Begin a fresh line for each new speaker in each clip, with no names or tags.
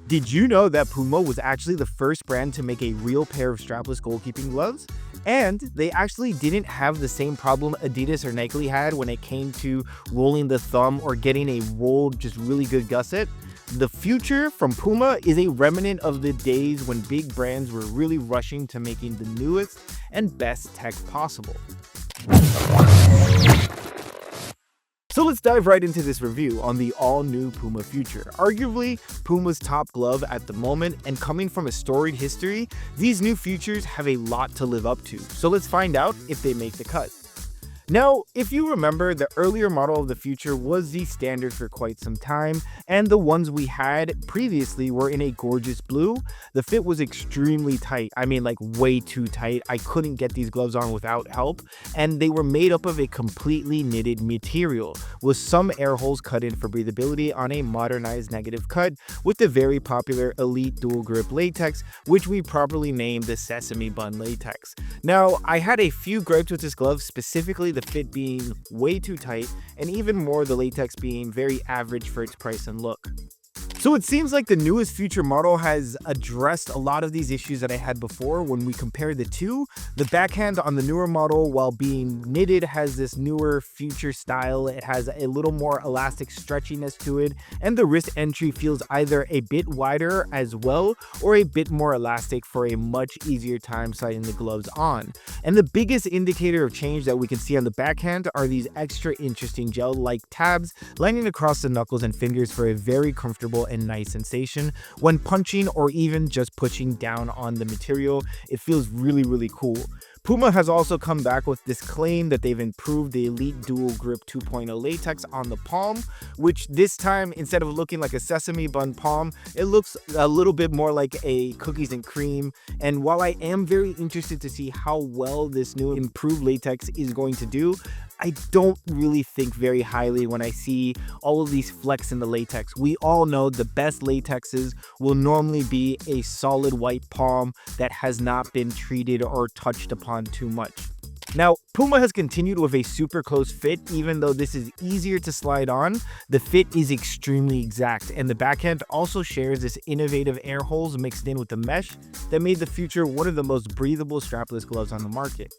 Did you know that Puma was actually the first brand to make a real pair of strapless goalkeeping gloves? And they actually didn't have the same problem Adidas or Nike had when it came to rolling the thumb or getting a rolled, just really good gusset. The future from Puma is a remnant of the days when big brands were really rushing to making the newest and best tech possible. So let's dive right into this review on the all-new Puma Future. Arguably, Puma's top glove at the moment, and coming from a storied history, these new Futures have a lot to live up to. So let's find out if they make the cut. Now, if you remember, the earlier model of the Future was the standard for quite some time, and the ones we had previously were in a gorgeous blue. The fit was extremely tight. I mean, like way too tight. I couldn't get these gloves on without help, and they were made up of a completely knitted material, with some air holes cut in for breathability on a modernized negative cut with the very popular Elite Dual Grip Latex, which we properly named the Sesame Bun Latex. Now, I had a few gripes with this glove, specifically the fit being way too tight, and even more the latex being very average for its price and look. So it seems like the newest Future model has addressed a lot of these issues that I had before when we compare the two. The backhand on the newer model, while being knitted, has this newer Future style. It has a little more elastic stretchiness to it, and the wrist entry feels either a bit wider as well or a bit more elastic for a much easier time sliding the gloves on. And the biggest indicator of change that we can see on the backhand are these extra interesting gel-like tabs lining across the knuckles and fingers for a very comfortable and nice sensation when punching or even just pushing down on the material. It feels really cool. Puma has also come back with this claim that they've improved the Elite Dual Grip 2.0 latex on the palm, which this time, instead of looking like a sesame bun palm, it looks a little bit more like a cookies and cream. And while I am very interested to see how well this new improved latex is going to do, I don't really think very highly when I see all of these flecks in the latex. We all know the best latexes will normally be a solid white palm that has not been treated or touched upon too much. Now, Puma has continued with a super close fit. Even though this is easier to slide on, the fit is extremely exact, and the backhand also shares this innovative air holes mixed in with the mesh that made the Future one of the most breathable strapless gloves on the market.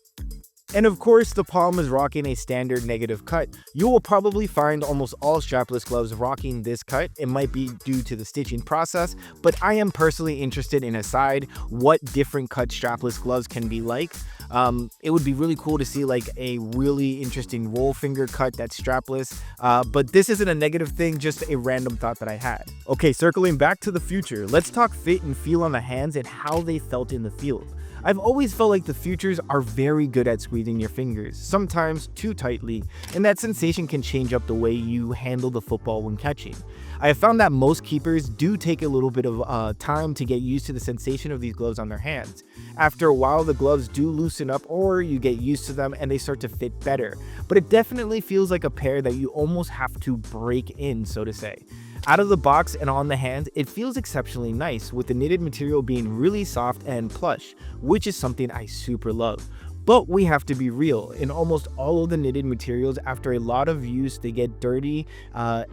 And of course, the palm is rocking a standard negative cut. You will probably find almost all strapless gloves rocking this cut. It might be due to the stitching process, but I am personally interested in what different cut strapless gloves can be like. It would be really cool to see like a really interesting roll finger cut that's strapless, but this isn't a negative thing, just a random thought that I had. Okay, circling back to the Future, let's talk fit and feel on the hands and how they felt in the field. I've always felt like the Futures are very good at squeezing your fingers, sometimes too tightly, and that sensation can change up the way you handle the football when catching. I have found that most keepers do take a little bit of time to get used to the sensation of these gloves on their hands. After a while, the gloves do loosen up, or you get used to them and they start to fit better, but it definitely feels like a pair that you almost have to break in, so to say. Out of the box and on the hand, it feels exceptionally nice, with the knitted material being really soft and plush, which is something I super love. But we have to be real, in almost all of the knitted materials, after a lot of use they get dirty,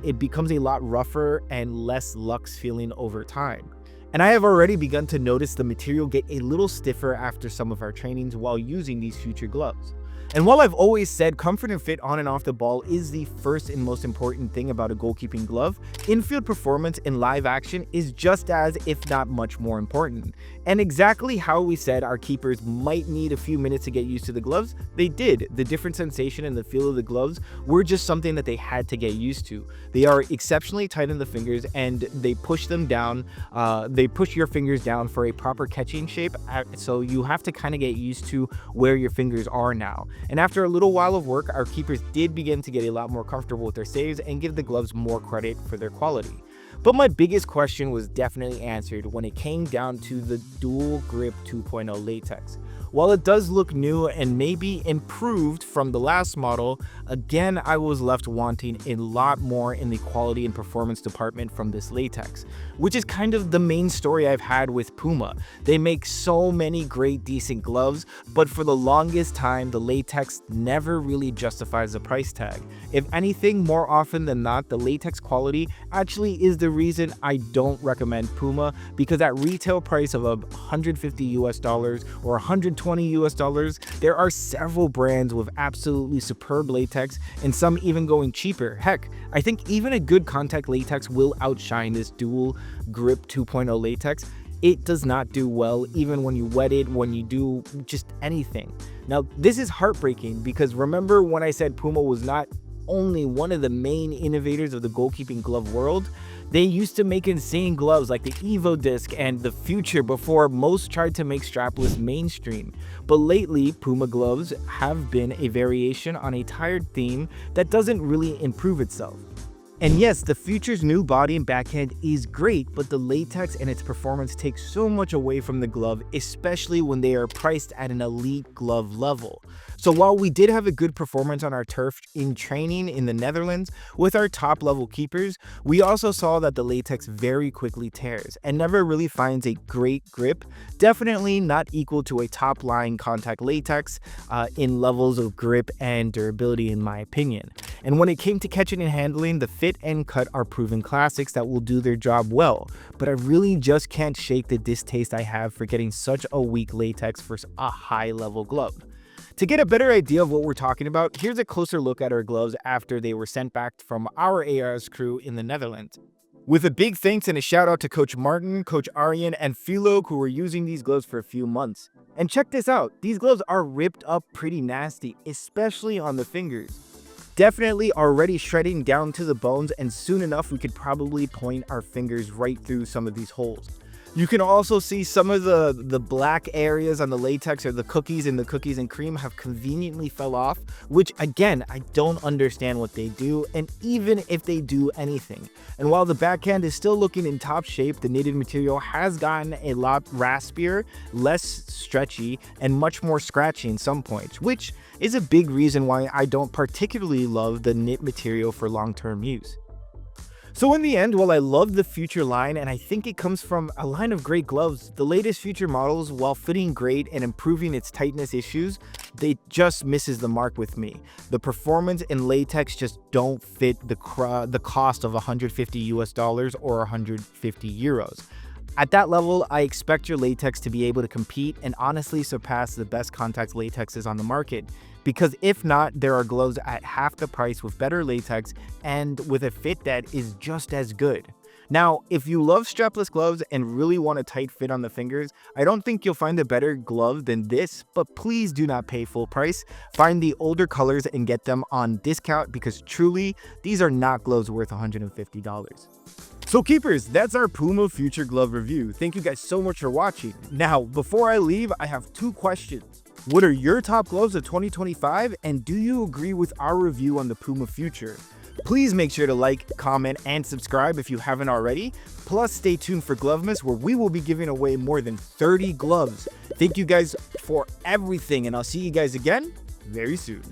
it becomes a lot rougher and less luxe feeling over time. And I have already begun to notice the material get a little stiffer after some of our trainings while using these Future gloves. And while I've always said comfort and fit on and off the ball is the first and most important thing about a goalkeeping glove, in-field performance in live action is just as, if not much more important. And exactly how we said our keepers might need a few minutes to get used to the gloves, they did. The different sensation and the feel of the gloves were just something that they had to get used to. They are exceptionally tight in the fingers, and they push them down. They push your fingers down for a proper catching shape, so you have to kind of get used to where your fingers are now. And after a little while of work, our keepers did begin to get a lot more comfortable with their saves and give the gloves more credit for their quality. But my biggest question was definitely answered when it came down to the Dual Grip 2.0 latex. While it does look new and maybe improved from the last model, again I was left wanting a lot more in the quality and performance department from this latex, which is kind of the main story I've had with Puma. They make so many great decent gloves, but for the longest time the latex never really justifies the price tag. If anything, more often than not, the latex quality actually is the reason I don't recommend Puma, because at retail price of $150 or $120, there are several brands with absolutely superb latex and some even going cheaper. Heck, I think even a good contact latex will outshine this dual grip 2.0 latex. It does not do well even when you wet it, when you do just anything. Now, this is heartbreaking because remember when I said Puma was not only one of the main innovators of the goalkeeping glove world? They used to make insane gloves like the Evo Disc and the Future before most tried to make strapless mainstream. But lately, Puma gloves have been a variation on a tired theme that doesn't really improve itself. And yes, the Future's new body and backhand is great, but the latex and its performance take so much away from the glove, especially when they are priced at an elite glove level. So while we did have a good performance on our turf in training in the Netherlands with our top level keepers, we also saw that the latex very quickly tears and never really finds a great grip, definitely not equal to a top line contact latex in levels of grip and durability in my opinion. And when it came to catching and handling, the fit and cut are proven classics that will do their job well, but I really just can't shake the distaste I have for getting such a weak latex for a high level glove. To get a better idea of what we're talking about, here's a closer look at our gloves after they were sent back from our ARS crew in the Netherlands. With a big thanks and a shout out to Coach Martin, Coach Arjen, and Philo who were using these gloves for a few months. And check this out, these gloves are ripped up pretty nasty, especially on the fingers. Definitely already shredding down to the bones, and soon enough we could probably point our fingers right through some of these holes. You can also see some of the black areas on the latex or the cookies and cream have conveniently fell off, which again, I don't understand what they do, and even if they do anything. And while the backhand is still looking in top shape, the knitted material has gotten a lot raspier, less stretchy, and much more scratchy in some points, which is a big reason why I don't particularly love the knit material for long-term use. So in the end, while I love the Future line and I think it comes from a line of great gloves, the latest Future models, while fitting great and improving its tightness issues, they just misses the mark with me. The performance and latex just don't fit the cost of $150 or 150 euros. At that level, I expect your latex to be able to compete and honestly surpass the best contact latexes on the market. Because if not, there are gloves at half the price with better latex and with a fit that is just as good. Now, if you love strapless gloves and really want a tight fit on the fingers, I don't think you'll find a better glove than this, but please do not pay full price. Find the older colors and get them on discount because truly, these are not gloves worth $150. So keepers, that's our Puma Future glove review. Thank you guys so much for watching. Now, before I leave, I have two questions. What are your top gloves of 2025, and do you agree with our review on the Puma Future? Please make sure to like, comment, and subscribe if you haven't already. Plus, stay tuned for Glovemas, where we will be giving away more than 30 gloves. Thank you guys for everything, and I'll see you guys again very soon.